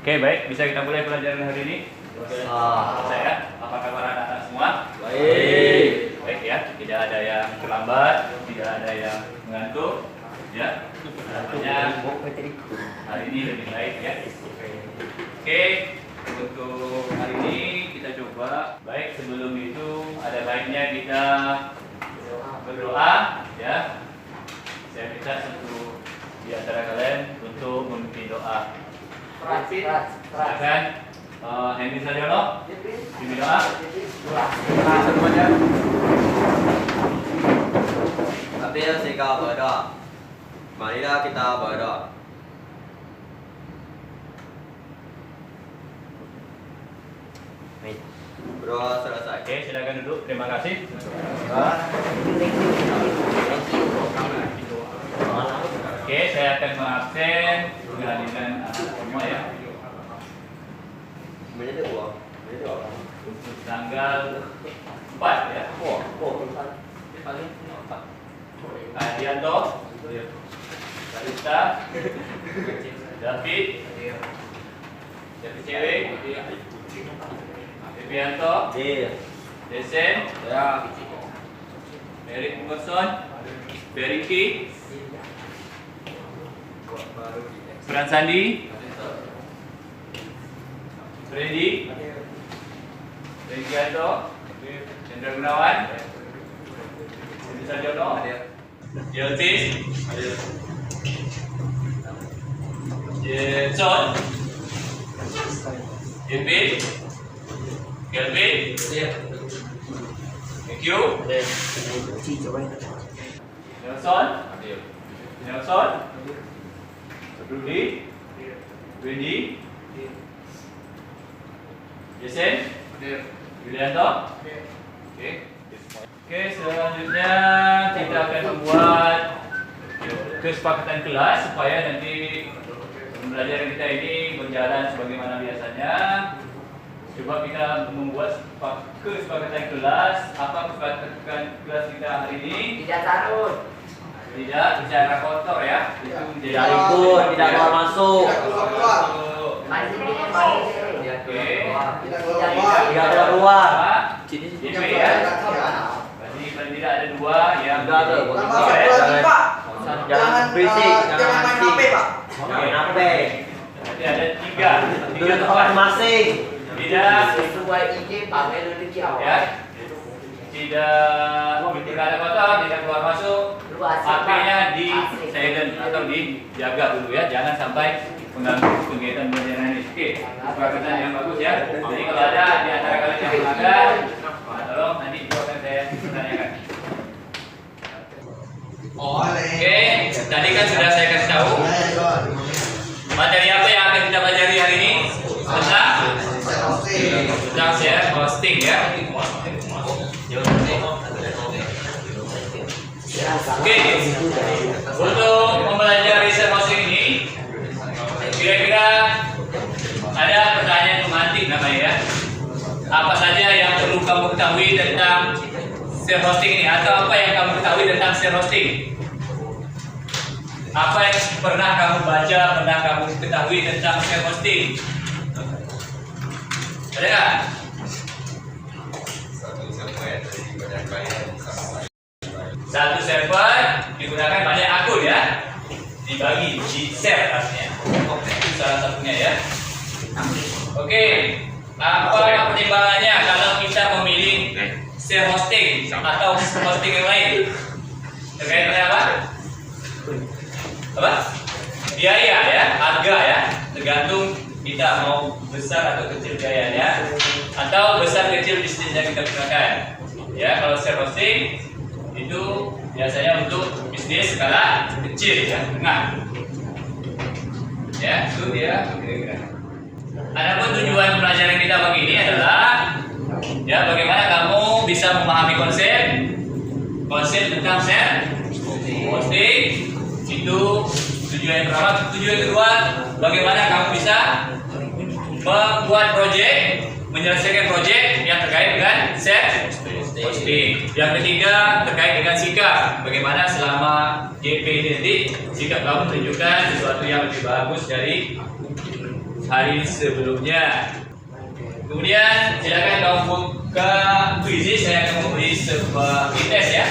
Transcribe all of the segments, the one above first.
Oke, baik. Bisa kita mulai pelajaran hari ini? Saya, apa kabar anak-anak semua? Baik. Baik ya, tidak ada yang terlambat, tidak ada yang mengantuk, ya. Artinya hari ini lebih baik ya. Oke, untuk hari ini kita coba. Baik, sebelum itu ada baiknya kita berdoa, ya. Saya minta satu di antara kalian untuk memimpin doa. Silakan, Henry Saryono, pimpin doa. Ambil sikap berdoa. Marilah kita berdoa. Berdoa selesai. Oke, silakan duduk. Terima kasih. Oke, saya akan mengabsen kehadiran semua ya. Menjadi uang. Untuk tanggal 4 ya. Adianto, Kalista, David, cewek, Devianto, Desen, Eric Mungkerson, Beriki, Fran Sandi, Freddy, Regianto, Chandra Gunawan, Henry Sarjono, Jeltis, Jetson, David, Kelvin, thank you, Nelson, Rudy, Wendy, Jason, Yulianto. Oke, selanjutnya kita akan membuat kesepakatan kelas supaya nanti pembelajaran kita ini berjalan sebagaimana biasanya. Coba kita membuat kesepakatan kelas. Apa kesepakatan kelas kita hari ini? Tidak tarun. Tidak bicara kotor ya. Itu menjadi Tidak ikut, tidak keluar masuk. Oke. Tidak keluar. JP ya. Berarti paling tidak ada dua yang Tidak ada. Jangan berisik, jangan HP, Pak. Jangan HP. Berarti ada tiga Duduk tempat. masing-masing. Tidak Sesuai IG pakai lebih jauh. ya. Tidak ada kotor, tidak keluar masuk. HP-nya di silent atau dijaga dulu ya. Jangan sampai mengganggu kegiatan pembelajaran ini. Oke, kesepakatan yang bagus ya. Jadi kalau ada di antara kalian yang melanggar, tolong nanti itu akan saya tanyakan. Oke, tadi kan sudah saya kasih tahu materi apa yang akan kita pelajari hari ini tentang share hosting ya. Oke, untuk mempelajari share hosting ini, kira-kira ada pertanyaan pemantik namanya ya. Apa saja yang perlu kamu ketahui tentang share hosting ini, atau apa yang kamu ketahui tentang share hosting? Apa yang pernah kamu baca, pernah kamu ketahui tentang share hosting? Ada nggak? Satu server digunakan banyak akun ya, dibagi, di share artinya. Itu salah satunya ya. Oke, apa pertimbangannya kalau kita memilih share hosting atau hosting yang lain? Terkait dengan apa? Apa? Biaya ya, harga ya, tergantung kita mau besar atau kecil biayanya, atau besar kecil bisnis yang kita gunakan. Ya, kalau share hosting itu biasanya untuk bisnis skala kecil ya, tengah. Ya, itu dia kira-kira. Adapun tujuan pelajaran kita pagi ini adalah ya bagaimana kamu bisa memahami konsep tentang share hosting. Itu tujuan yang pertama. Tujuan kedua, bagaimana kamu bisa membuat project, menyelesaikan project yang terkait dengan share hosting. Yang ketiga terkait dengan sikap, bagaimana selama JP ini nanti sikap kamu menunjukkan sesuatu yang lebih bagus dari hari sebelumnya. Kemudian silakan kamu buka quiz, saya akan memberi sebuah tes ya.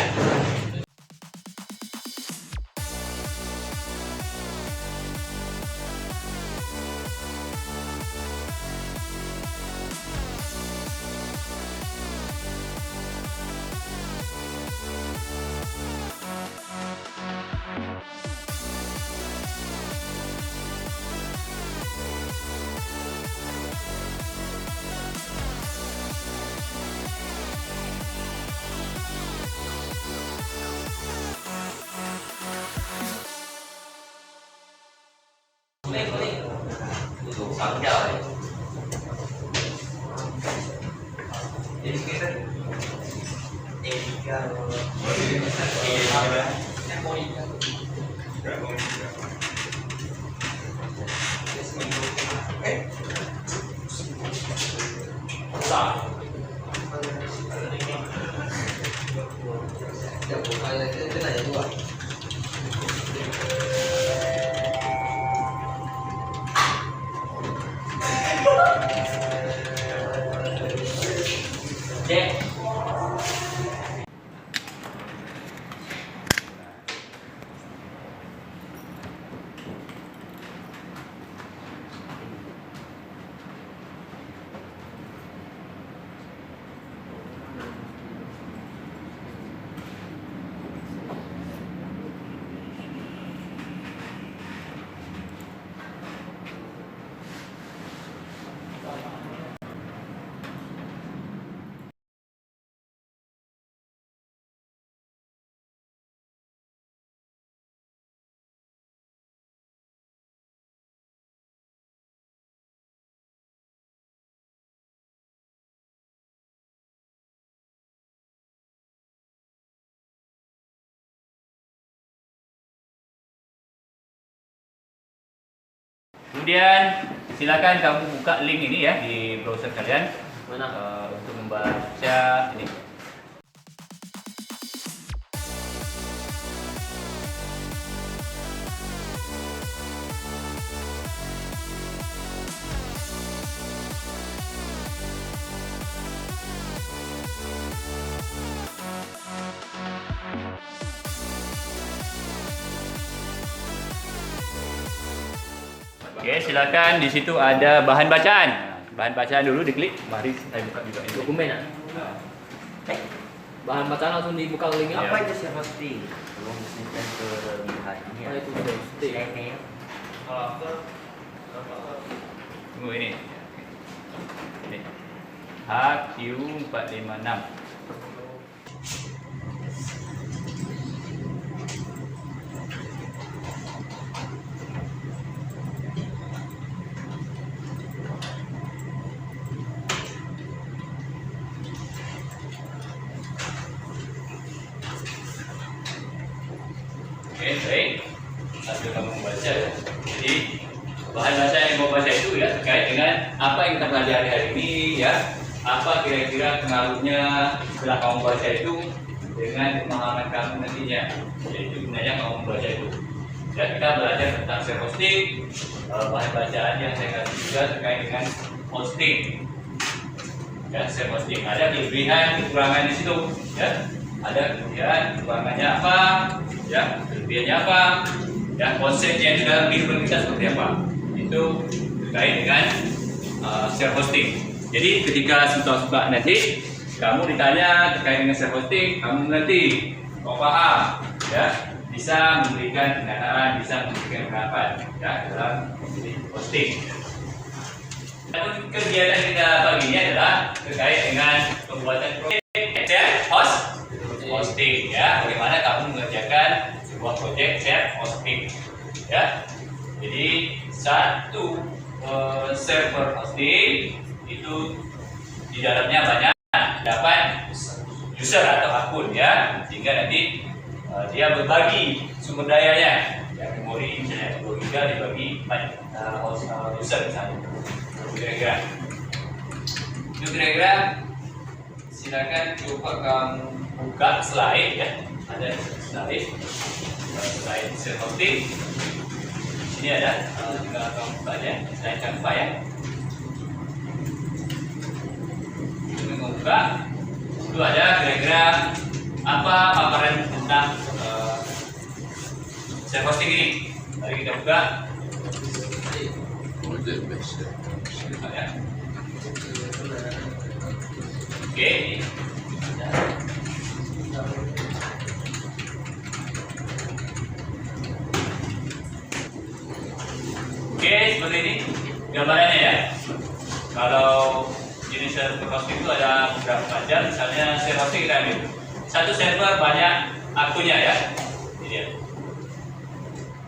Kemudian silakan kamu buka link ini ya di browser kalian untuk membaca ini. Oke, silakan di situ ada bahan bacaan. Bahan bacaan dulu diklik. Mari saya buka juga ini. Dokumen ah. Bahan bacaan langsung dibuka linknya. Apa itu self hosting? Belum disebutkan kelebihannya. Itu hosting. Tunggu ini. Ini. HQ456. Oke, baik. Sambil kamu membaca ya. Jadi bahan baca yang mau baca itu ya terkait dengan apa yang kita pelajari hari ini ya. Apa kira-kira pengaruhnya setelah kamu baca itu dengan pemahaman kamu nantinya. Yaitu gunanya kamu membaca itu. Ya, kita belajar tentang self hosting. Bahan bacaan yang saya kasih juga terkait dengan hosting. Ya, self hosting. Ada kelebihan, kekurangan di situ. Ya. Ada kelebihan, kekurangannya apa, ya, kelebihannya apa, ya, konsepnya itu dalam kehidupan kita seperti apa. Itu terkait dengan self hosting. Jadi ketika suka-suka nanti kamu ditanya terkait dengan self hosting, kamu mengerti, kau paham, ya, bisa memberikan pernyataan, bisa memberikan pendapat, ya, dalam hosting. Dan kegiatan kita pagi ini adalah terkait dengan pembuatan proyek hosting, ya, bagaimana kamu mengerjakan sebuah proyek self hosting, ya. Jadi satu server hosting itu di dalamnya banyak dapat user atau akun, ya, sehingga nanti dia berbagi sumber dayanya, ya, memori misalnya 2 GB dibagi 4 user misalnya. Kira-kira silakan coba kamu buka slide, ya, ada slide self hosting. Di sini ada, tinggal kamu buka aja, selain Canva ya. Kamu buka, itu ada kira-kira apa paparan tentang self hosting ini. Mari kita buka. Ya. Oke. Oke, seperti ini gambarannya ya. Kalau jenis server hosting itu ada beberapa macam. Misalnya server hosting kita ambil satu server banyak akunnya ya. Ini dia.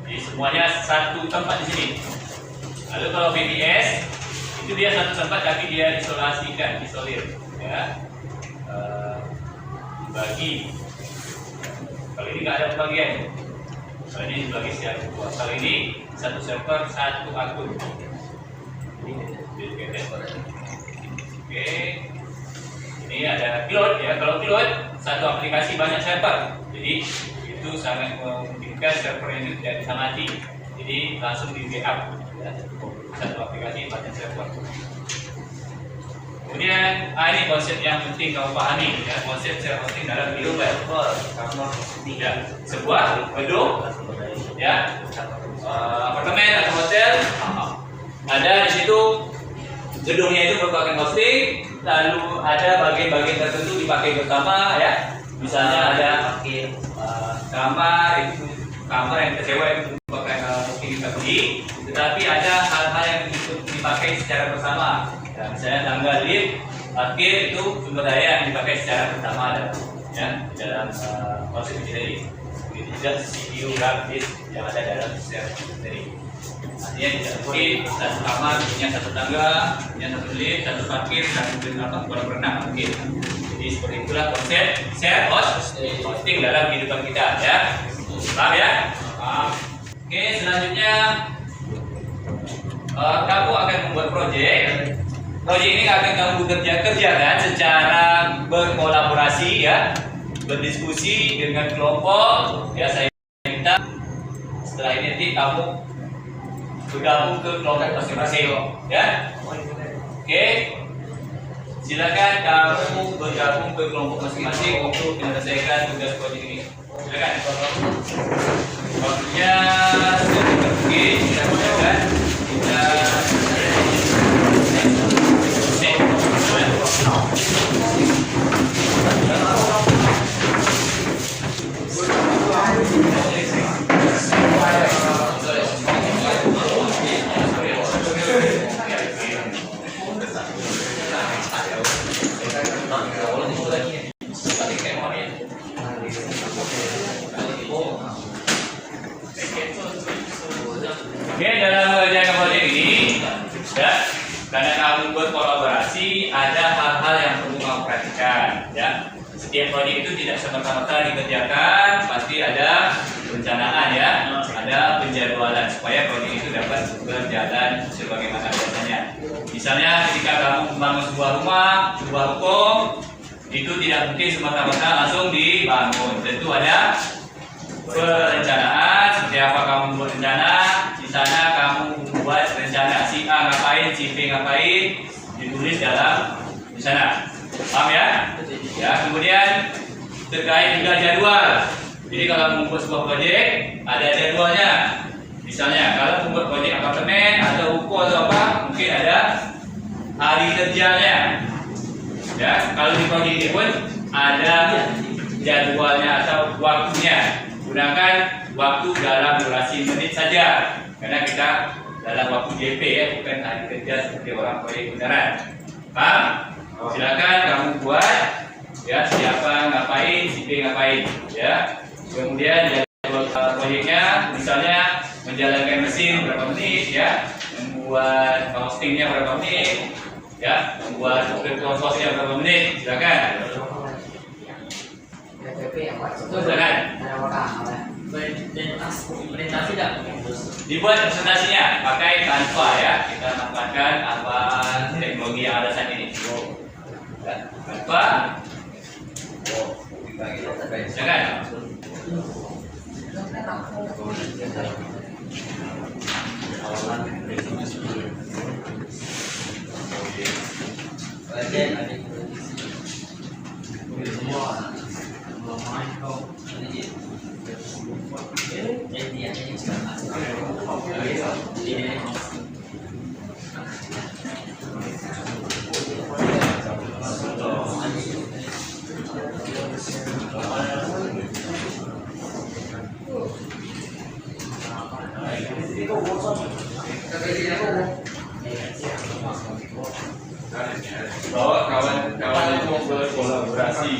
Jadi semuanya satu tempat di sini. Lalu kalau VPS itu dia satu tempat tapi dia isolir ya. Dibagi. Kalau ini nggak ada pembagian. Kalau ini dibagi secara dua. Kalau ini satu server satu akun. Oke. Ini ada pilot ya. Kalau pilot satu aplikasi banyak server. Jadi itu sangat memungkinkan server ini tidak bisa mati. Jadi langsung di backup ya. Satu aplikasi banyak server. Kemudian ini konsep yang penting kamu pahami ya, konsep server hosting dalam kehidupan. Ya, sebuah gedung ya, apartemen atau hotel, ada di situ gedungnya itu merupakan hosting, lalu ada bagian-bagian tertentu dipakai bersama ya, misalnya ada kamar itu kamar yang tersewa itu merupakan hosting kita beli, tetapi ada hal-hal yang dipakai secara bersama. Ya, misalnya tangga lift, parkir itu sumber daya yang dipakai secara bersama ya dalam konsep ini tadi. Begitu juga CPU, RAM, disk yang ada dalam server tadi. Artinya tidak mungkin satu kamar punya satu tangga, punya satu lift, satu parkir, satu kolam renang mungkin. Jadi seperti itulah konsep share hosting dalam kehidupan kita ya. Paham ya? Paham. Oke, selanjutnya kamu akan membuat project. Proyek ini akan kamu kerjakan secara berkolaborasi ya, berdiskusi dengan kelompok ya. Saya minta setelah ini nanti kamu bergabung ke kelompok masing-masing ya. Oke, silakan kamu bergabung ke kelompok masing-masing untuk menyelesaikan tugas proyek ini. Silakan. Waktunya kita mulakan. Oke, dalam mengerjakan proyek ini ya, karena kamu berkolaborasi, ada hal-hal yang perlu kamu perhatikan ya. Setiap proyek itu tidak serta-merta dikerjakan, pasti ada perencanaan ya, ada penjadwalan supaya proyek itu dapat berjalan sebagaimana biasanya. Misalnya ketika kamu membangun sebuah rumah, sebuah ruko, itu tidak mungkin semata-mata langsung dibangun. Tentu ada perencanaan, seperti apa kamu membuat rencana. Di sana kamu membuat rencana si A ngapain, si B ngapain, ditulis dalam di sana. Paham ya? Ya, kemudian terkait juga jadwal. Jadi kalau membuat sebuah proyek ada jadwalnya. Misalnya kalau membuat proyek apartemen atau ruko atau apa, mungkin ada hari kerjanya. Ya, kalau di proyek ini pun ada jadwalnya atau waktunya. Gunakan waktu dalam durasi menit saja, karena kita dalam waktu JP ya, bukan hari kerja seperti orang proyek beneran. Paham? Silakan kamu buat ya, siapa ngapain, si B ngapain ya. Kemudian jadwal proyeknya, misalnya menjalankan mesin berapa menit ya, membuat hostingnya berapa menit ya, membuat konsosnya berapa menit. Silakan. Presentasi tidak? Dibuat presentasinya pakai Canva ya. Kita manfaatkan apa teknologi yang ada saat ini. Canva. Jangan. Awalan ada semua belum main kau ini dia bahwa kawan-kawan itu berkolaborasi.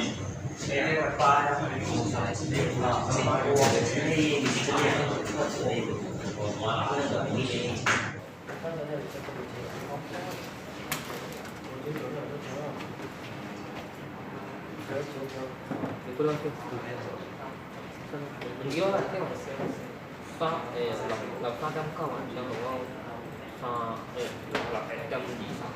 Mình yêu là cái pha là pha cam cao anh đang đúng không? Pha là phải cam gì sao?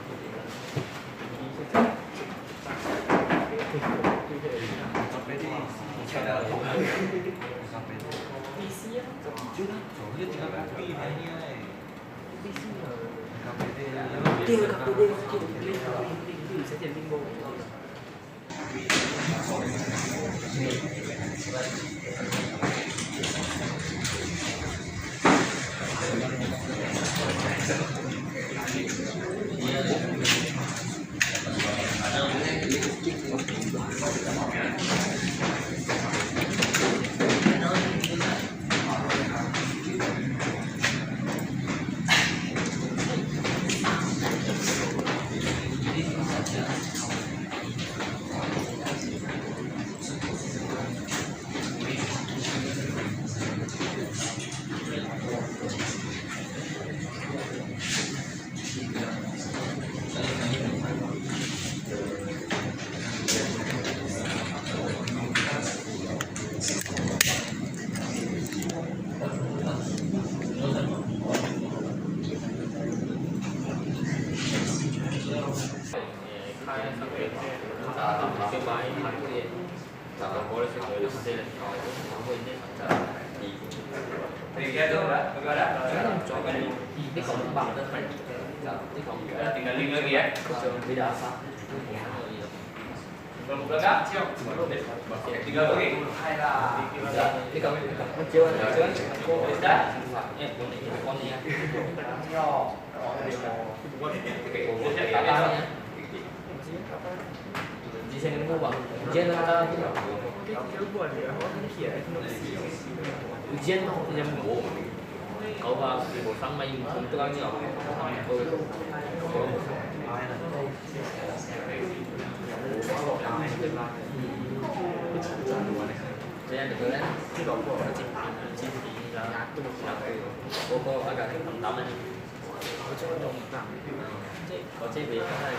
Ini kalau bang itu phải Tinggal link lagi ya. beda apa? Belum lengkap? Tinggal lagi. Ini kalau kecil aku sudah con này katanya di sini mua bằng ujian ta ujian không thì em ngủ cậu vào thì một tháng mình cũng tương ăn nhiều tôi saya được đấy cái đó của chị là cô agak teman-teman có chế biến cái này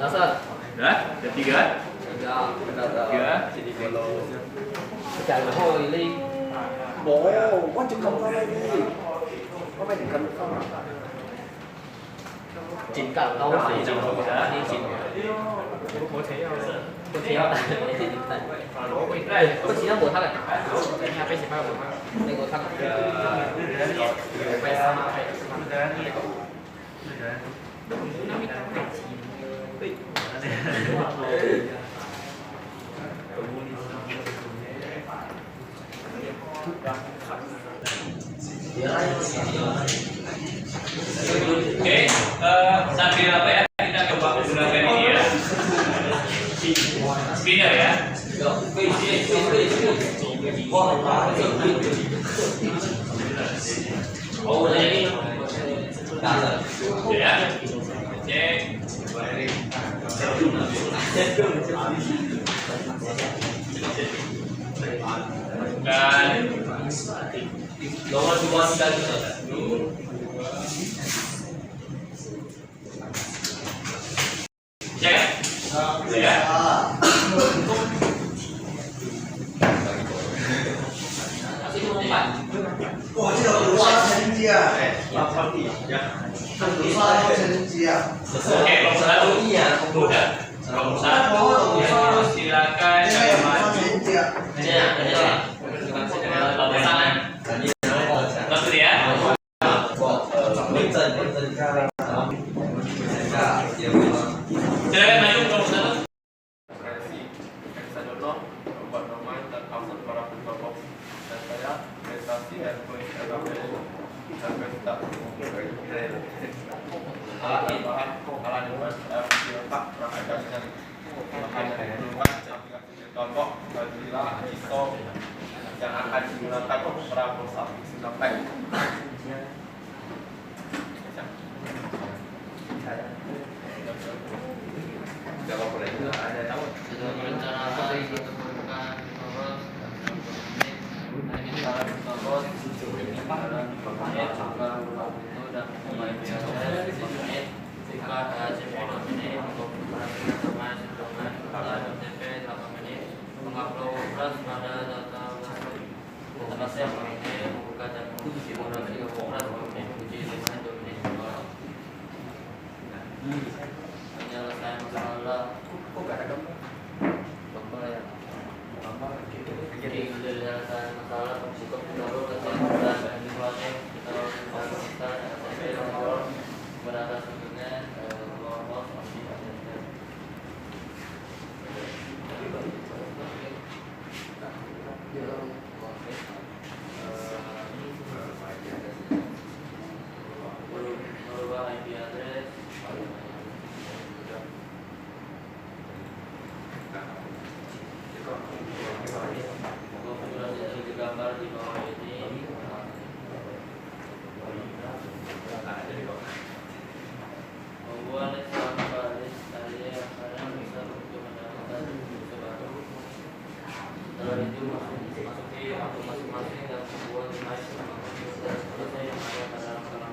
dasar Udah? Udah 3? tiga Jadi follow. chạy một hồi đi bố quá chừng không sao đây đi có phải cần không chỉnh cả lâu phải đi chỉnh có thế không có chỉ là một thằng này nhà phải chỉ bao một thằng đây có thằng phải sao mà phải Oke, sambil apa ya? Kita coba menggunakan ini ya. Spinner ya. oh ini Ya. Cek. Dan nomor 2 sekali cek. Ya.哇，这个五杀成绩啊！五杀成绩啊！ Oke, nomor 1. Udah. Nomor 1. Silakan这个五杀成绩啊！ Kalau termasuk para penyokong dan saya prestasi dan peningkatan tak alat diletak perangkat dengan makanan contoh bila ISO yang akan digunakan para perusahaan sampai Jawab boleh juga ada tahu. Sudah merencanakan untuk membuka poros ini para poros dan menit juga itu dan pemain biasa menit jika hasil poros ini untuk teman-teman dengan FTP 8 menit mengupload keras pada data atas yang ini membuka dan simulasi keras menit uji dengan domain penyelesaian masalah jadi penyelesaian masalah cukup baru dan dimulai kita berada sebelumnya lolos opsi merubah IP address gambar di bawah ini membuat baris area karena bisa untuk mendapatkan user baru. Setelah itu masuki akun masing-masing dan membuat device dan selesai yang ada pada dalam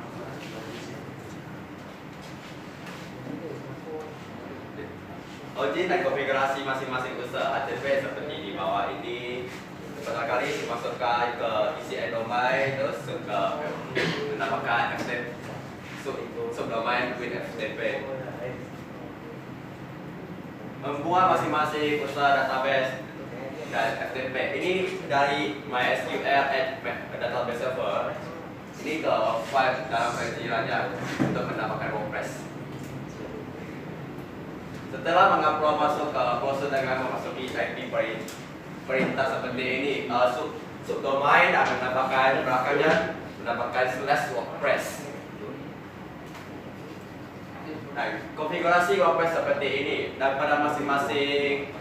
Login dan konfigurasi masing-masing user HTTP seperti di bawah ini. Pertama kali dimasukkan ke isi domain, terus ke menambahkan FTP subdomain with FTP. Membuat masing-masing user database dan FTP. Ini dari MySQL database server. Ini ke file dalam penjilannya untuk menambahkan WordPress. Setelah mengupload masuk ke browser dengan memasuki IP perintah seperti ini, subdomain akan menambahkan belakangnya /WordPress. Nah, konfigurasi WordPress seperti ini dan pada masing-masing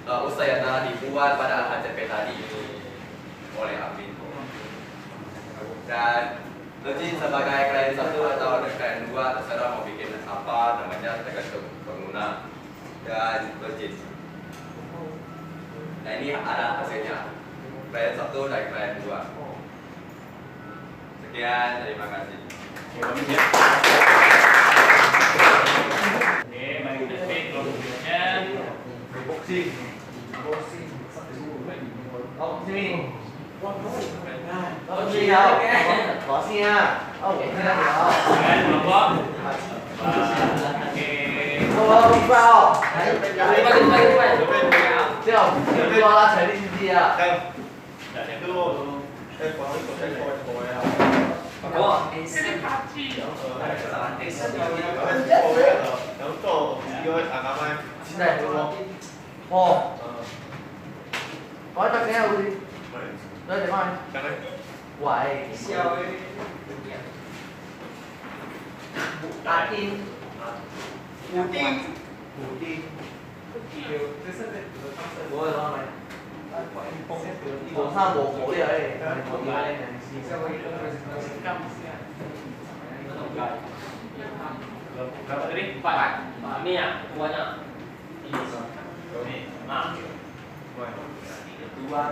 user yang telah dibuat pada HTTP tadi oleh admin. Dan login sebagai klien 1 atau klien 2 terserah mau bikin apa namanya tergantung pengguna dan login. Nah ini ada hasilnya klien 1 dan klien 2. Sekian, terima kasih. Oke, mari kita cek logonya. Boxing. Oh, sini. Oh, sini đâu? Có xin ha. Oh, cái này đâu? Kan, kelompok. Oke. Oh, đi vào. Đây, Chưa? Chưa lo là chạy đi gì à? itu có cái phôi à có nó tổ yêu agama Xin này đúng không? Ồ. Nói cho nghe đi. Đây để mai. cái này Quậy. Atin. Putin. Ủa lo này. Ủa sao bổ đi ấy? Bổ đi đây này. Berapa tadi? 4 ini ya semuanya Ini. Nah. Dua.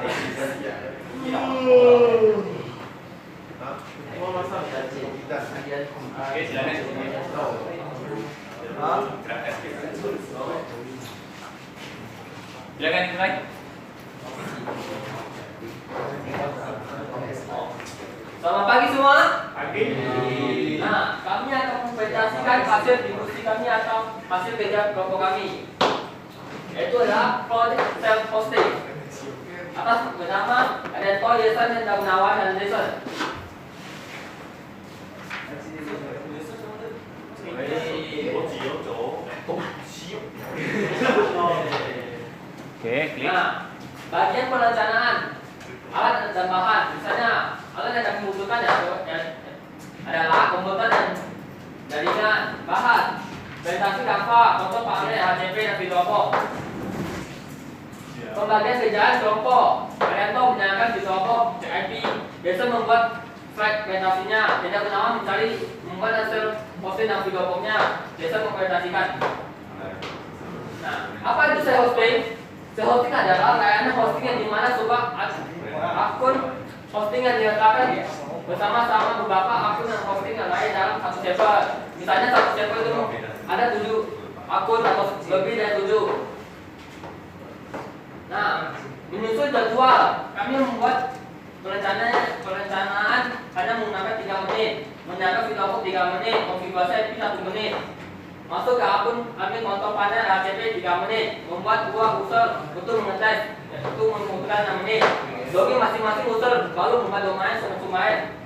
oh masa tidak Oke, silakan. Hah? Silakan dimulai. selamat pagi semua. pagi Nah, kami akan mempresentasikan hasil diskusi kami atau hasil kerja kelompok kami, yaitu adalah project self hosting atas bernama Adentor Yayasan dan Gunawan dan Jason. Oke, klik. Nah, bagian perencanaan alat dan bahan. Misalnya alat yang kami butuhkan adalah komputer dan jaringan, bahan, presentasi Canva, contoh panel HCP dan Videopo. Pembagian kerjaan kelompok, kalian tahu menjalankan Videopo, cek IP, biasa membuat slide presentasinya, tidak Gunawan membuat hasil posting dan Videopo-nya, biasa mempresentasikan. Nah, apa itu self-hosting? Self-hosting adalah layanan hosting yang dimana sebuah akun hosting yang diletakkan bersama-sama beberapa akun dan hosting yang lain dalam satu server. Misalnya satu server itu ada 7 akun atau lebih dari 7. Nah, menyusun jadwal, kami membuat perencanaan hanya menggunakan 3 menit, menjaga Videopo 3 menit, konfigurasi IP 1 menit. Masuk ke akun admin kontrol panel HCP 3 menit, membuat buah user untuk mengetes, untuk membutuhkan 6 menit. Login masing-masing user, lalu membuat domain sumber-sumber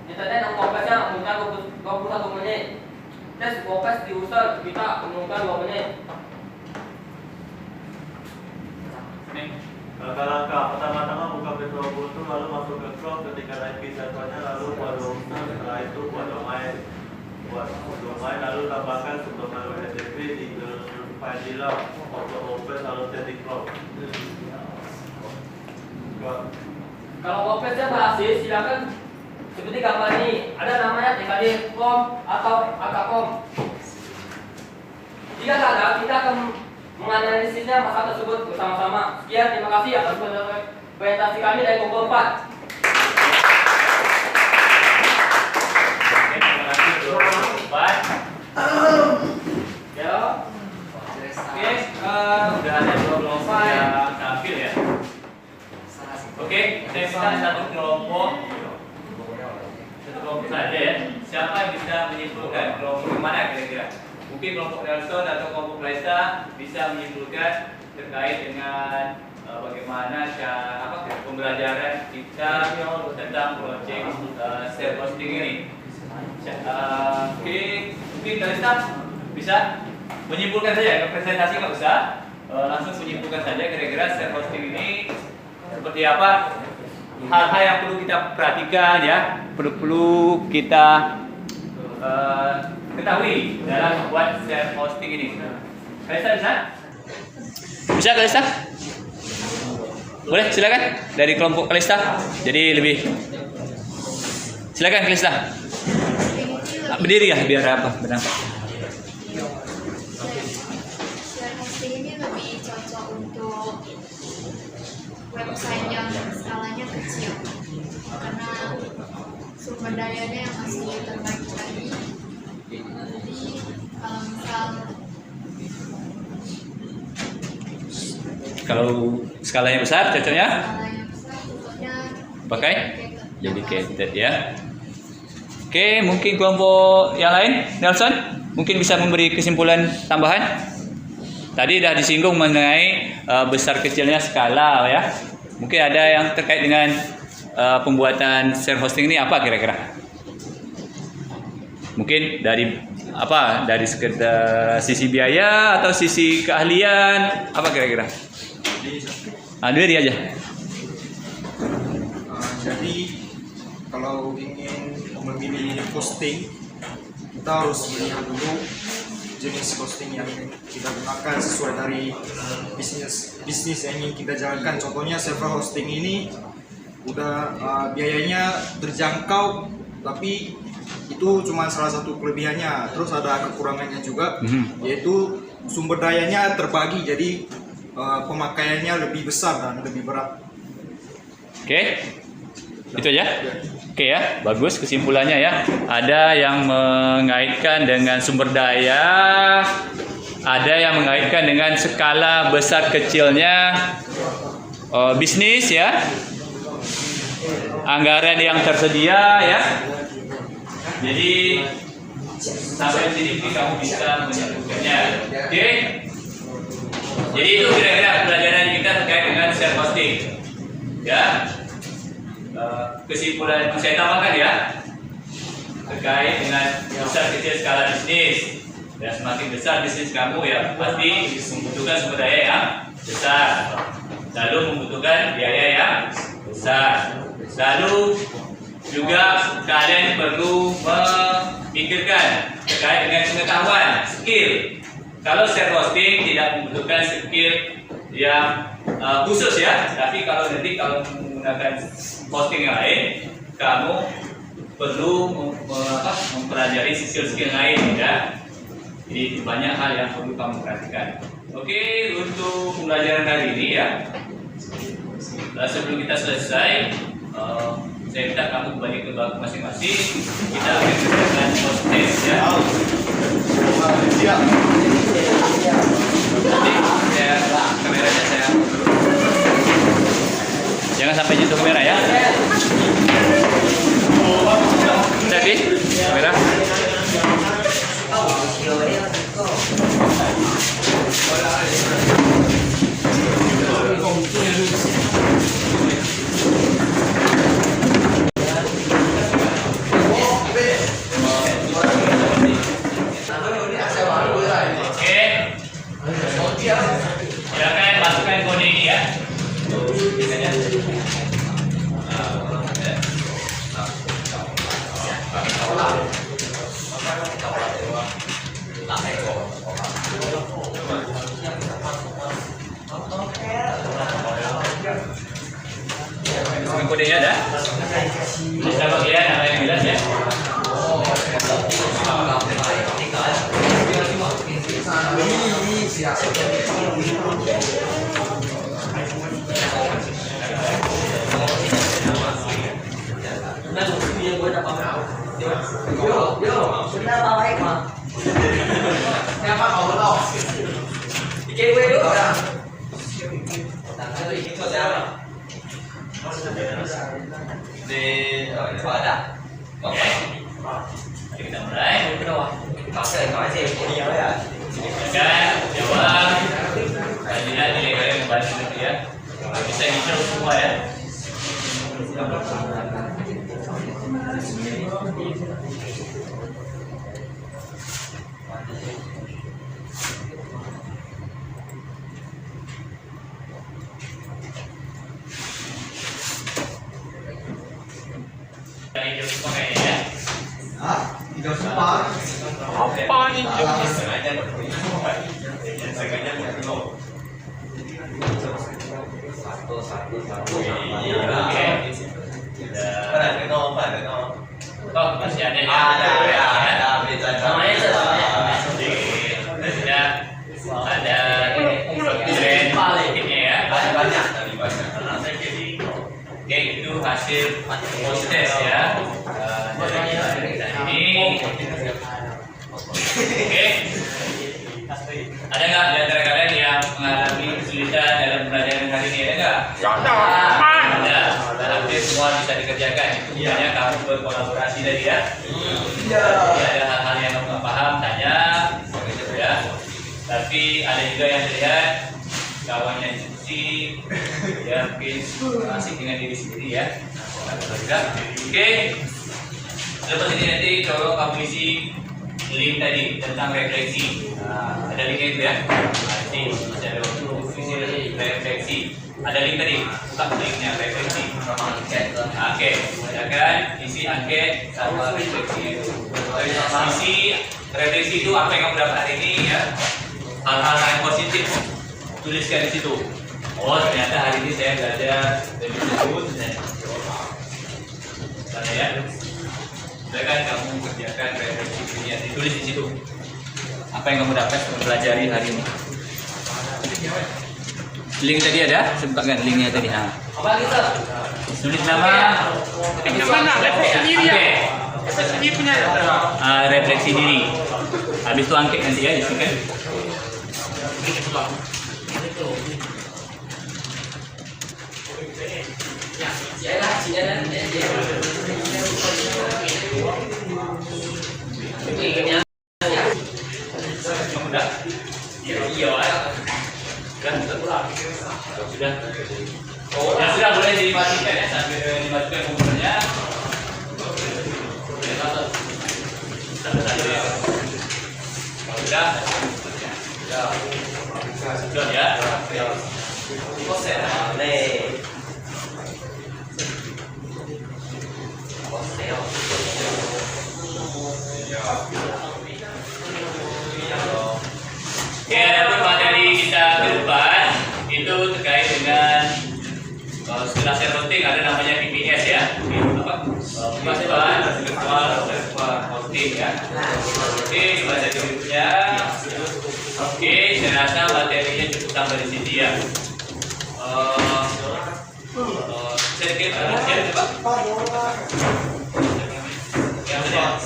internet yang komplesnya membutuhkan 21 menit. Tes kompres di user kita membutuhkan 2 menit. Langkah-langkah pertama-tama buka Videopo itu, lalu masuk ke Chrome, ketikkan IP servernya, lalu buat browser, setelah itu buat domain, lalu tambahkan subdomain HTTP di file dealer, auto open, lalu setting Chrome. Kalau WordPress-nya berhasil, silakan seperti gambar ini, ada namanya tkd.com atau ak.com. Jika gagal, kita akan menganalisisnya masalah tersebut bersama-sama. Sekian, terima kasih atas presentasi kami dari Kumpul 4. Oke, terima kasih untuk Pak. Ya. Oke, udah ada 2 kelompok yang tampil ya. Oke, saya minta satu kelompok saja ya. Siapa yang bisa menyimpulkan kelompok yang mana kira-kira? Mungkin kelompok Nelson atau kelompok Raisa bisa menyimpulkan terkait dengan bagaimana pembelajaran kita tentang proyek self hosting ini. Oke, mungkin Raisa bisa menyimpulkan saja, presentasi nggak usah, langsung menyimpulkan saja kira-kira self hosting ini seperti apa, hal-hal yang perlu kita perhatikan ya, perlu kita ketahui dalam membuat self hosting ini. Kalista bisa? Bisa Kalista? Boleh, silakan dari kelompok Kalista. Jadi lebih silakan Kalista. Berdiri ya biar apa? Benar. Share hosting ini lebih cocok untuk website yang skalanya kecil karena sumber dayanya yang masih terbaik tadi. Jadi Kalau skalanya besar cocoknya skalanya besar cocoknya pakai dedicated ya. Oke, mungkin kelompok yang lain, Nelson, mungkin bisa memberi kesimpulan tambahan. Tadi sudah disinggung mengenai besar kecilnya skala ya. Mungkin ada yang terkait dengan pembuatan self hosting ini apa kira-kira? Mungkin dari apa? Dari sekedar sisi biaya atau sisi keahlian apa kira-kira? Diri aja. Jadi kalau ingin memilih hosting, kita harus melihat dulu jenis hosting yang kita gunakan sesuai dari bisnis yang ingin kita jalankan. Contohnya server hosting ini udah biayanya terjangkau, tapi itu cuma salah satu kelebihannya. Terus ada kekurangannya juga, yaitu sumber dayanya terbagi, jadi pemakaiannya lebih besar dan lebih berat. Oke, itu aja. Oke ya, bagus kesimpulannya ya. Ada yang mengaitkan dengan sumber daya, ada yang mengaitkan dengan skala besar kecilnya bisnis ya, anggaran yang tersedia ya. Jadi sampai sini kamu bisa menyebutkannya. Oke. Jadi itu kira-kira pelajaran kita terkait dengan self hosting. Ya. Kesimpulan saya tambahkan ya, terkait dengan besar kecil skala bisnis. Dan semakin besar bisnis kamu ya pasti membutuhkan sumber daya yang besar. lalu membutuhkan biaya yang besar. Lalu juga kalian perlu memikirkan terkait dengan pengetahuan, skill. Kalau self hosting tidak membutuhkan skill yang khusus ya, tapi kalau nanti kalau menggunakan hosting yang lain, kamu perlu mempelajari skill-skill lain ya. Jadi banyak hal yang perlu kamu perhatikan. Oke, untuk pembelajaran kali ini ya, sebelum kita selesai, saya minta kamu kembali ke bangku masing-masing. Kita akan melakukan post test ya. Nanti kameranya saya jangan sampai nyentuh kamera ya. Jadi kamera. Silakan masukkan kode ini ya. Masukkan kodenya ada. Bisa bagian apa yang jelas ya. Kita mulai. Silakan jawab. Lihat nilai kalian kembali nanti ya. Bisa hijau semua ya. Hijau semua kayaknya ya. Hijau semua. Apa nih? Oh, masih ada ya? Ada ini ya. Oke, itu hasil post test ya. Dari ini. Oke. Ada nggak di antara kalian yang mengalami kesulitan dalam pembelajaran kali ini? Ada nggak? Ada. Hampir semua bisa dikerjakan. Hanya kamu berkolaborasi tadi ya. Jadi ada hal-hal yang kamu nggak paham, tanya. Ya. Tapi ada juga yang terlihat kawannya diskusi, ya mungkin asik dengan diri sendiri ya. Oke. Lepas ini nanti tolong kamu isi link tadi tentang refleksi. Ada linknya itu ya. Nanti masih ada waktu isi refleksi. Ada link tadi, buka linknya refleksi. Oke, silakan isi angket sama refleksi itu. Isi refleksi itu apa yang kamu dapat hari ini ya. Hal-hal yang positif tuliskan di situ. Oh ternyata hari ini saya belajar dari tersebut. Sana ya. Silakan kamu kerjakan refleksi ini, ditulis di situ. Apa yang kamu dapat mempelajari hari ini? Link tadi ada? Saya bukakan linknya tadi. Apa gitu? Tulis nama. Mana? Refleksi diri ya? Refleksi diri punya. Refleksi diri. Habis itu angket nanti ya, isikan. Sudah? Sudah. Ya sudah, boleh dimatikan ya sambil dimatikan komputernya. Sudah ya. Oke, adapun materi kita ke depan itu terkait dengan setelah share hosting ada namanya PPS ya. Apa? Pemasukan virtual hosting ya. Oke, coba jadi berikutnya. Oke, saya rasa materinya cukup sampai di sini ya. Sedikit share coba. Yang sudah.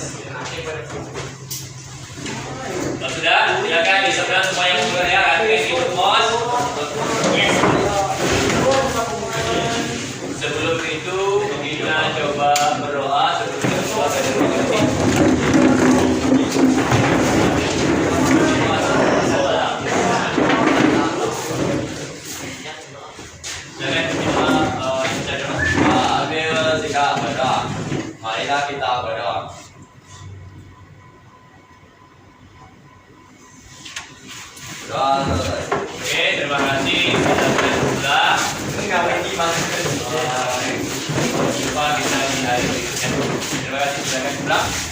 Kalau sudah, silakan di sebelah semua yang sudah ya, di mouse. Sebelum itu kita coba berdoa sebelum kita keluar dari rumah ini. Ambil sikap berdoa. Marilah kita berdoa. Doa selesai. Oke, terima kasih. Kita sudah pulang. Enggak ini masuk. Jumpa kita di hari berikutnya. Terima kasih sudah pulang.